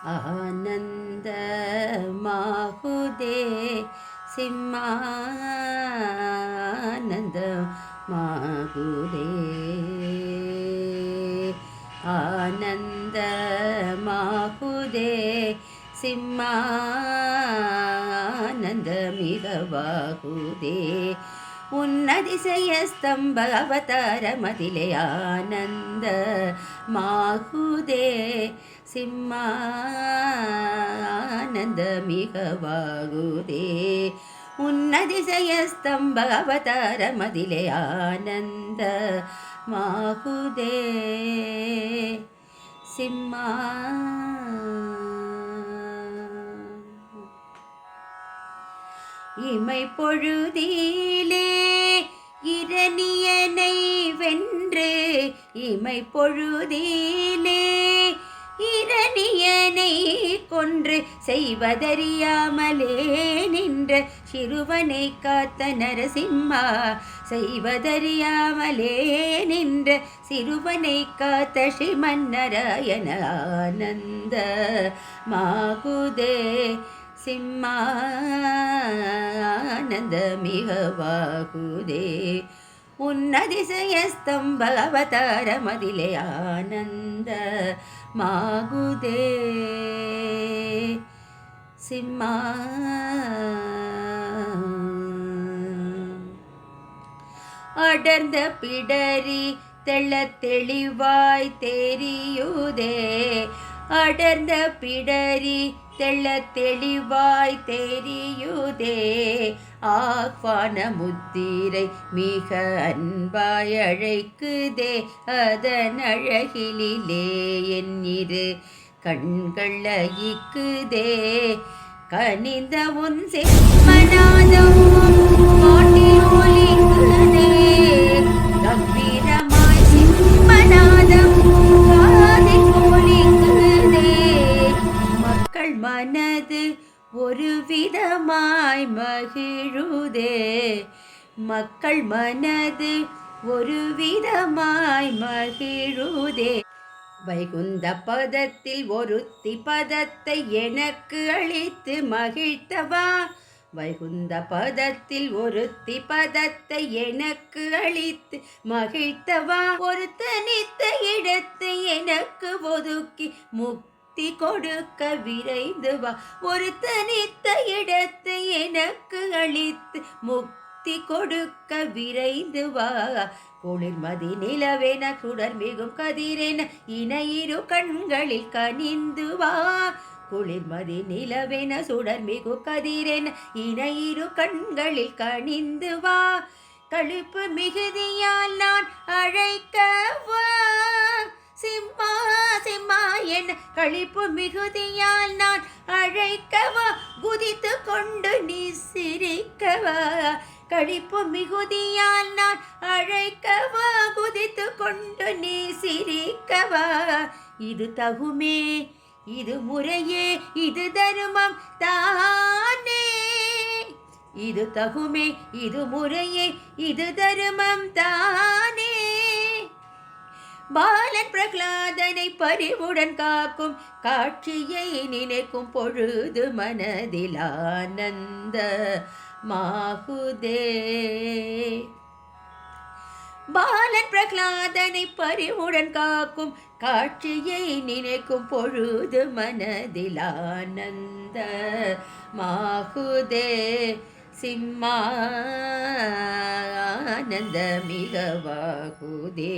ಆನಂದ ಮಾಹುದೇ ಸಿಂಹಾನಂದ ಮಾಹುದೇ ಆನಂದ ಮಾಹುದೇ ಸಿಂಹಾನಂದ ಮಿಗವಾಹುದೇ ಉನ್ನತಿಸಯ ಸ್ತಂಭ ಅವತಾರ ಮದಿಲೆ ಆನಂದ ಮಾಹುದೇ ಸಿಂಹಾನಂದ ಮಿಗವಾಗುದೇ ಉನ್ನತಿಸಯ ಸ್ತಂಭ ಅವತಾರ ಮದಿಲೆ ಆನಂದ ಮಾಹುದೇ ಸಿಂಹಾ இமை பொழுதிலே இரணியனை வென்று இமை பொழுதிலே இரணியனை கொன்று செய்வதறியாமலே நின்ற சிறுவனை காத்த நரசிம்மா செய்வதறியாமலே நின்ற சிறுவனை காத்த ஸ்ரீமன்னாராயண ஆனந்த மாகுதே ಸಿಂಹಾನಂದ ಮಿಗವಾಗುದೇ ಉನ್ನತಿಸಯ ಸ್ತಂಭ ಅವತಾರ ಮದಿಲೆ ಆನಂದ ಮಾಗುದೇ ಸಿಂಹಾ அடர்ந்த பிடரி தெள்ள தெளிவாய் தெரியுதே அடர்ந்த பிடரி தெள்ள தெளிவாய் தெரியுதே ஆக்வான முத்திரை மிக அன்பாய் அழைக்குதே அதன் அழகிலே என் இரு கண்கள் அயிக்குதே கனிந்த உன் செம்மனாதம் காட்டில் ஒலிக்குதே கம்பீரமாய் செம்மனாதம் காதில் ஒலிக்குதே மக்கள் மனது ஒரு விதமாய் மகிழுதே மக்கள் மனது ஒரு விதமாய் மகிழுதே வைகுந்த பதத்தில் ஒருத்தி பதத்தை எனக்கு அளித்து மகிழ்த்தவா வைகுந்த பதத்தில் ஒருத்தி பதத்தை எனக்கு அளித்து மகிழ்த்தவா ஒரு தனித்த இடத்தை எனக்கு ஒதுக்கி முக்தி கொடுக்க விரைந்து வா ஒரு தனித்த இடத்தை எனக்கு அளித்து முக்தி கொடுக்க விரைந்து வா குளிர்மதி நிலவென சுடர் மிகும் கதிரென இணையிரு கண்களில் கனிந்து வா குளிர்மதி நிலவென சுடர் மிகு கதிரென இணையிரு கண்களில் கனிந்து வா கழிப்பு மிகுதியால் நான் அழைக்கவா சிம்மா சிம்மா என கழிப்பு மிகுதியால் நான் அழைக்கவா குதித்து கொண்டு நீ சிரிக்கவா கழிப்பு மிகுதியால் நான் அழைக்கவா குதித்து கொண்டு நீ சிரிக்கவா இது தகுமே இது முறையே இது தருமம் தானே இது தகுமே இது முறையே இது தருமம் தானே பாலன் பிரகலாதனை பரிவுடன் காக்கும் காட்சியை நினைக்கும் பொழுது மனதில் ஆனந்த மாகுதே பாலன் பிரகலாதனை பரிவுடன் காக்கும் காட்சியை நினைக்கும் பொழுது மனதில் ஆனந்த மாகுதே சிம்மானந்த மிகவாகுதே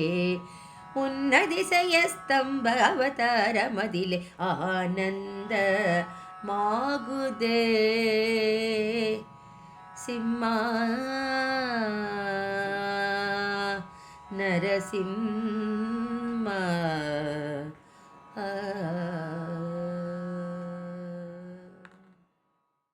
உன்னதிசய ஸ்தம்ப அவதார மதிலே ஆனந்த மாகுதே சிம்மா நரசிம்ம